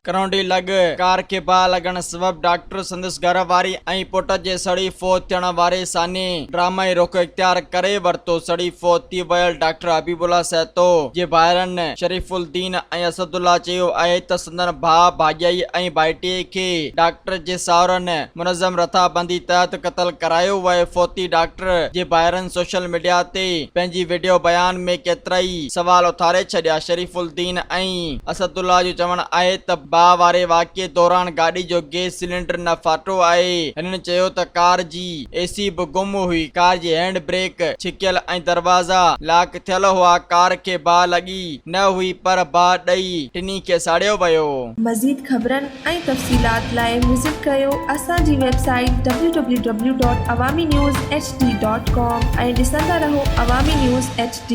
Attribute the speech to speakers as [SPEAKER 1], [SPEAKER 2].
[SPEAKER 1] करौंडी लॻ कार खे बाहि लॻण सबबि डॉक्टर संदसि घर वारी ऐं पुट जे सड़ी फौत थियण वारे सानी ड्रामाई रुख इख्तियार करे वरितो। सड़ी फौत थी वियल डॉक्टर हबीबुल्ला सहतो जे भाइरनि शरीफुद्दीन ऐं असदुल्ला चयो आहे त संदन भाउ भाॼाई ऐं भाइटीअ खे डॉक्टर जे साहुरनि मुनज़म रथाबंदी तहत क़तल करायो वियो। फौती डॉक्टर जे भाइरनि सोशल मीडिया ते पंहिंजी वीडियो बयान में केतिराई सवाल उथारे छॾिया। शरीफुद्दीन ऐं असदुल्ला जो चवणु आहे त बाहि वारे वाक़िए दौरान गाॾी जो गैस सिलेंडर न फाटो आहे। हिननि चयो त कार जी एसी बि गुम हुई, कार जी हैंड ब्रेक छिकियल ऐं दरवाज़ा लॉक थियल हुआ। कार खे बाहि लॻी न हुई पर बाहि ॾेई टिनी खे साड़ियो वियो।
[SPEAKER 2] मज़ीद ख़बरनि ऐं तफ़सीलात लाइ विज़िट कयो असांजी वेबसाइट www.awamiNewsHD.com ऐं ॾिसंदा रहो अवामी न्यूज़ HD।